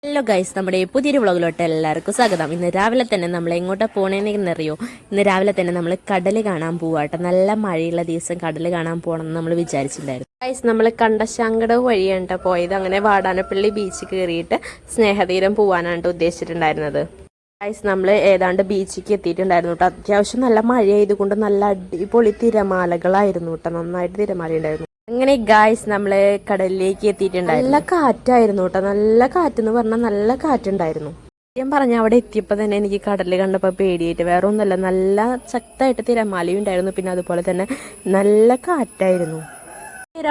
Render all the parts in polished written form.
Hello guys, നമ്മുടെ പുതിയൊരു വ്ളോഗിലോട്ട് എല്ലാവർക്കും സ്വാഗതം. ഇന്ന് രാവിലെ തന്നെ നമ്മൾ എങ്ങോട്ടാ പോണേന്നറിയോ? ഇന്ന് രാവിലെ തന്നെ നമ്മൾ കടൽ കാണാൻ പോവാട്ടോ. നല്ല മഴയുള്ള ദിവസം കടൽ കാണാൻ പോകണമെന്ന് നമ്മൾ വിചാരിച്ചിട്ടുണ്ടായിരുന്നു. ഗൈസ്, നമ്മൾ കണ്ടശങ്കട വഴിയാണ് പോയത്. അങ്ങനെ വാടാനപ്പള്ളി ബീച്ച് കയറിയിട്ട് സ്നേഹതീരം പോകാനാണ് ഉദ്ദേശിച്ചിട്ടുണ്ടായിരുന്നത്. ഗൈസ്, നമ്മൾ ഏതാണ്ട് ബീച്ചിലേക്ക് എത്തിയിട്ടുണ്ടായിരുന്നു കേട്ടോ. അത്യാവശ്യം നല്ല മഴയായതുകൊണ്ട് നല്ല അടിപൊളി തിരമാലകളായിരുന്നു കേട്ടോ. നന്നായിട്ട് തിരമാല ഉണ്ടായിരുന്നു. അങ്ങനെ ഗായ്സ്, നമ്മള് കടലിലേക്ക് എത്തിയിട്ടുണ്ടായിരുന്നു. നല്ല കാറ്റായിരുന്നു കേട്ടോ. നല്ല കാറ്റെന്ന് പറഞ്ഞാൽ നല്ല കാറ്റുണ്ടായിരുന്നു. ഞാൻ പറഞ്ഞ അവിടെ എത്തിയപ്പോൾ തന്നെ എനിക്ക് കടൽ കണ്ടപ്പോൾ പേടിയായിട്ട് വേറെ ഒന്നുമല്ല, നല്ല ശക്തമായിട്ട് തിരമാലയും ഉണ്ടായിരുന്നു. പിന്നെ അതുപോലെ തന്നെ നല്ല കാറ്റായിരുന്നു.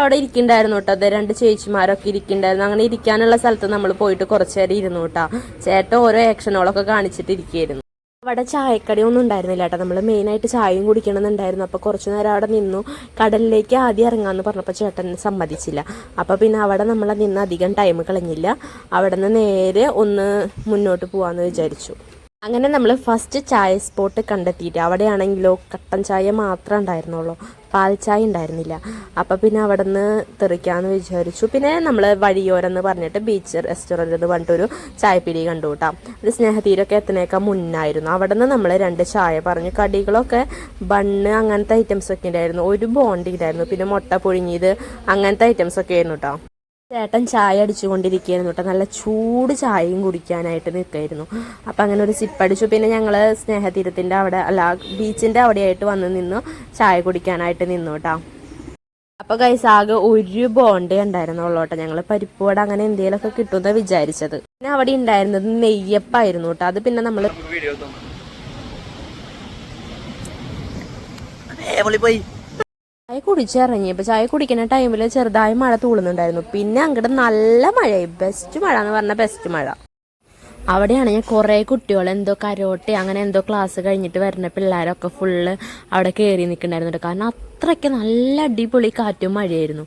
അവിടെ ഇരിക്കണ്ടായിരുന്നു കേട്ടോ. അത് രണ്ട് ചേച്ചിമാരൊക്കെ ഇരിക്കണ്ടായിരുന്നു. അങ്ങനെ ഇരിക്കാനുള്ള സ്ഥലത്ത് നമ്മൾ പോയിട്ട് കുറച്ചു നേരം ഇരുന്നു കേട്ടോ. ചേട്ടൻ ഓരോ ആക്ഷനുകളൊക്കെ കാണിച്ചിട്ട് ഇരിക്കുകയായിരുന്നു. അവിടെ ചായക്കടയൊന്നും ഉണ്ടായിരുന്നില്ല കേട്ടോ. നമ്മൾ മെയിനായിട്ട് ചായയും കുടിക്കണമെന്നുണ്ടായിരുന്നു. അപ്പോൾ കുറച്ചു നേരം അവിടെ നിന്നു. കടലിലേക്ക് ആദ്യം ഇറങ്ങാമെന്ന് പറഞ്ഞപ്പോൾ ചേട്ടൻ സമ്മതിച്ചില്ല. അപ്പോൾ പിന്നെ അവിടെ നമ്മൾ നിന്ന് അധികം ടൈം കളഞ്ഞില്ല. അവിടെ നിന്ന് നേരെ ഒന്ന് മുന്നോട്ട് പോകാമെന്ന് വിചാരിച്ചു. അങ്ങനെ നമ്മൾ ഫസ്റ്റ് ചായ സ്പോട്ട് കണ്ടെത്തിയിട്ട് അവിടെയാണെങ്കിലോ കട്ടൻ ചായ മാത്രമേ ഉണ്ടായിരുന്നുള്ളൂ, പാൽ ചായ ഉണ്ടായിരുന്നില്ല. അപ്പം പിന്നെ അവിടെ നിന്ന് തെറിക്കാമെന്ന് വിചാരിച്ചു. പിന്നെ നമ്മൾ വഴിയോരെന്ന് പറഞ്ഞിട്ട് ബീച്ച് റെസ്റ്റോറൻറ്റ് എന്ന് പറഞ്ഞിട്ടൊരു ചായപ്പിടി കണ്ടു കേട്ടോ. അത് സ്നേഹതീരൊക്കെ എത്തുന്നേക്കാൾ മുന്നായിരുന്നു. അവിടെ നിന്ന് നമ്മൾ രണ്ട് ചായ പറഞ്ഞു. കടികളൊക്കെ ബണ്ണ് അങ്ങനത്തെ ഐറ്റംസൊക്കെ ഉണ്ടായിരുന്നു. ഒരു ബോണ്ടി ഉണ്ടായിരുന്നു. പിന്നെ മുട്ട പുഴുങ്ങിയത് അങ്ങനത്തെ ഐറ്റംസൊക്കെ ആയിരുന്നു കേട്ടോ. ചേട്ടൻ ചായ അടിച്ചുകൊണ്ടിരിക്കുകയായിരുന്നു കേട്ടോ. നല്ല ചൂട് ചായയും കുടിക്കാനായിട്ട് നിൽക്കായിരുന്നു. അപ്പം അങ്ങനെ ഒരു സിപ്പ് അടിച്ചു. പിന്നെ ഞങ്ങൾ സ്നേഹതീരത്തിൻ്റെ അവിടെ ബീച്ചിൻ്റെ അവിടെയായിട്ട് വന്ന് നിന്നു ചായ കുടിക്കാനായിട്ട് നിന്നു കേട്ടോ. അപ്പോൾ ഗൈസ്, ആകെ ഒരു ബോണ്ടേ ഉണ്ടായിരുന്നുള്ളൂ കേട്ടോ. ഞങ്ങൾ പരിപ്പുവട അങ്ങനെ എന്തെങ്കിലുമൊക്കെ കിട്ടുമെന്ന് വിചാരിച്ചത്. പിന്നെ അവിടെ ഉണ്ടായിരുന്നത് നെയ്യപ്പായിരുന്നു കേട്ടോ. അത് പിന്നെ നമ്മൾ ചായ കുടിച്ചിറങ്ങിയപ്പോൾ ചായ കുടിക്കുന്ന ടൈമിൽ ചെറുതായി മഴ തൂളുന്നുണ്ടായിരുന്നു. പിന്നെ അങ്ങോട്ട് നല്ല മഴയായി. ബെസ്റ്റ് മഴ എന്ന് പറഞ്ഞാൽ ബെസ്റ്റ് മഴ. അവിടെയാണ് ഞാൻ കുറേ കുട്ടികൾ എന്തോ കരോട്ടെ അങ്ങനെ എന്തോ ക്ലാസ് കഴിഞ്ഞിട്ട് വരുന്ന പിള്ളേരൊക്കെ ഫുള്ള് അവിടെ കയറി നിൽക്കുന്നുണ്ടായിരുന്നു. കാരണം അത്രയ്ക്ക് നല്ല അടിപൊളി കാറ്റും മഴയായിരുന്നു.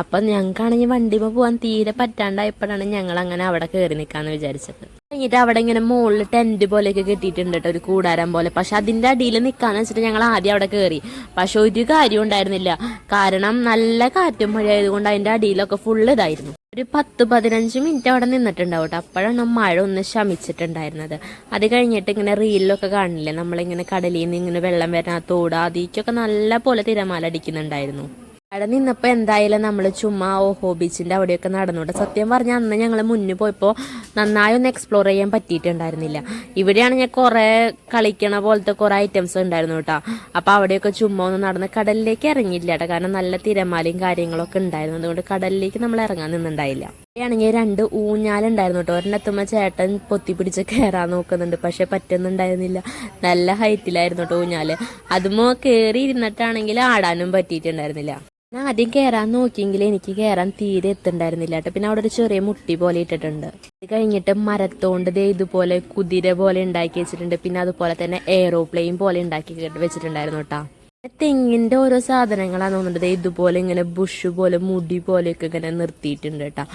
അപ്പം ഞങ്ങൾക്കാണെങ്കിൽ വണ്ടിയിൽ പോകാൻ തീരെ പറ്റാണ്ടായപ്പോഴാണ് ഞങ്ങൾ അങ്ങനെ അവിടെ കയറി നിൽക്കാമെന്ന് വിചാരിച്ചത്. കഴിഞ്ഞിട്ട് അവിടെ ഇങ്ങനെ മുകളിൽ ടെൻറ്റ് പോലെയൊക്കെ കെട്ടിയിട്ടുണ്ട് കേട്ടോ, ഒരു കൂടാരം പോലെ. പക്ഷെ അതിൻ്റെ അടിയിൽ നിൽക്കാന്ന് വെച്ചിട്ട് ഞങ്ങൾ ആദ്യം അവിടെ കയറി. പക്ഷെ ഒരു കാര്യം ഉണ്ടായിരുന്നില്ല. കാരണം നല്ല കാറ്റും മഴ ആയതുകൊണ്ട് അതിൻ്റെ അടിയിലൊക്കെ ഫുള്ള് ഇതായിരുന്നു. ഒരു 10-15 മിനിറ്റ് അവിടെ നിന്നിട്ടുണ്ടാവും കേട്ടോ. അപ്പോഴാണ് മഴ ഒന്ന് ശമിച്ചിട്ടുണ്ടായിരുന്നത്. അത് കഴിഞ്ഞിട്ട് ഇങ്ങനെ റീലിലൊക്കെ കാണില്ലേ, നമ്മളിങ്ങനെ കടലിൽ നിന്ന് ഇങ്ങനെ വെള്ളം വരുന്ന തോട്, അതിലേക്കൊക്കെ നല്ല പോലെ തിരമാല അടിക്കുന്നുണ്ടായിരുന്നു. അവിടെ നിന്നപ്പോൾ എന്തായാലും നമ്മൾ ചുമ്മാ ഓഹോ ബീച്ചിൻ്റെ അവിടെയൊക്കെ നടന്നുകൊണ്ട് സത്യം പറഞ്ഞാൽ അന്ന് ഞങ്ങൾ മുന്നിൽ പോയപ്പോൾ നന്നായി ഒന്ന് എക്സ്പ്ലോർ ചെയ്യാൻ പറ്റിയിട്ടുണ്ടായിരുന്നില്ല. ഇവിടെയാണ് ഞാൻ കുറേ കളിക്കണ പോലത്തെ കുറേ ഐറ്റംസ് ഉണ്ടായിരുന്നു കേട്ടോ. അപ്പോൾ അവിടെയൊക്കെ ചുമ്മാ ഒന്ന് നടന്ന് കടലിലേക്ക് ഇറങ്ങിയില്ല കേട്ടോ. കാരണം നല്ല തിരമാലയും കാര്യങ്ങളൊക്കെ ഉണ്ടായിരുന്നു. അതുകൊണ്ട് കടലിലേക്ക് നമ്മൾ ഇറങ്ങാൻ നിന്നുണ്ടായില്ല. ഇവിടെയാണെങ്കിൽ 2 ഊഞ്ഞാലുണ്ടായിരുന്നു കേട്ടോ. ഒരെണ്ണെത്തുമ്പോൾ ചേട്ടൻ പൊത്തിപ്പിടിച്ച് കയറാൻ നോക്കുന്നുണ്ട്. പക്ഷെ പറ്റുന്നുണ്ടായിരുന്നില്ല. നല്ല ഹൈറ്റിലായിരുന്നു കേട്ടോ ഊഞ്ഞാല്. അതുമോ കയറി ഇരുന്നിട്ടാണെങ്കിൽ ആടാനും പറ്റിയിട്ടുണ്ടായിരുന്നില്ല. ഞാൻ ആദ്യം കയറാൻ നോക്കിയെങ്കിൽ എനിക്ക് കയറാൻ തീരെ എത്തുണ്ടായിരുന്നില്ല കേട്ടോ. പിന്നെ അവിടെ ഒരു ചെറിയ മുട്ടി പോലെ ഇട്ടിട്ടുണ്ട്. ഇത് കഴിഞ്ഞിട്ട് മരത്തോണ്ട് ഇതുപോലെ കുതിര പോലെ ഉണ്ടാക്കി വെച്ചിട്ടുണ്ട്. പിന്നെ അതുപോലെ തന്നെ എയ്റോപ്ലെയിൻ പോലെ ഉണ്ടാക്കി വെച്ചിട്ടുണ്ടായിരുന്നു കേട്ടോ. തെങ്ങിൻ്റെ ഓരോ സാധനങ്ങളാണ് തോന്നുന്നത്. ഇതുപോലെ ഇങ്ങനെ ബുഷ് പോലെ മുടി പോലെയൊക്കെ ഇങ്ങനെ നിർത്തിയിട്ടുണ്ട് കേട്ടോ.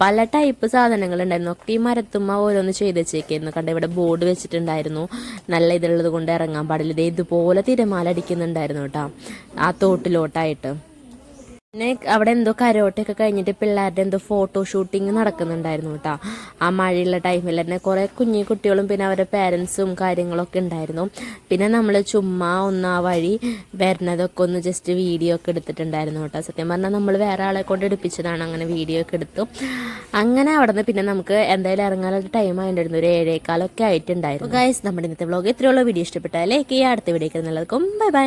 പല ടൈപ്പ് സാധനങ്ങൾ ഉണ്ടായിരുന്നു. ഒക്കെ ഈ മരത്തുമ്മ ഓരോന്ന് ചെയ്ത് വെച്ചേക്കായിരുന്നു. കണ്ട ഇവിടെ ബോർഡ് വെച്ചിട്ടുണ്ടായിരുന്നു, നല്ല ഇതുള്ളത് കൊണ്ട് ഇറങ്ങാൻ പാടില്ല. ഇതുപോലെ തിരമാല അടിക്കുന്നുണ്ടായിരുന്നു കേട്ടോ ആ തോട്ടിലോട്ടായിട്ട്. പിന്നെ അവിടെ എന്തോ കരോട്ടയൊക്കെ കഴിഞ്ഞിട്ട് പിള്ളേരുടെ എന്തോ ഫോട്ടോ ഷൂട്ടിങ് നടക്കുന്നുണ്ടായിരുന്നു കേട്ടോ. ആ മഴയുള്ള ടൈമിൽ തന്നെ കുറേ കുഞ്ഞു കുട്ടികളും പിന്നെ അവരുടെ പേരൻസും കാര്യങ്ങളൊക്കെ ഉണ്ടായിരുന്നു. പിന്നെ നമ്മൾ ചുമ്മാ ഒന്ന് ആ വഴി വരുന്നതൊക്കെ ഒന്ന് ജസ്റ്റ് വീഡിയോ ഒക്കെ എടുത്തിട്ടുണ്ടായിരുന്നു കേട്ടോ. സത്യം പറഞ്ഞാൽ നമ്മൾ വേറെ ആളെ കൊണ്ട് എടുപ്പിച്ചതാണ്. അങ്ങനെ വീഡിയോ ഒക്കെ എടുത്തു. അങ്ങനെ അവിടെ നിന്ന് പിന്നെ നമുക്ക് എന്തായാലും ഇറങ്ങാനൊരു ടൈം ആയിട്ടുണ്ടായിരുന്നു. ഒരു 7:15 ആയിട്ടുണ്ടായിരുന്നു. ഗൈസ്, നമ്മുടെ ഇന്നത്തെ വ്ളോഗ് ഇത്രയുള്ള വീഡിയോ ഇഷ്ടപ്പെട്ടാൽ ലൈക്ക് ചെയ്യുക. അടുത്ത വീഡിയോക്ക് നല്ലതും ബൈ ബൈ.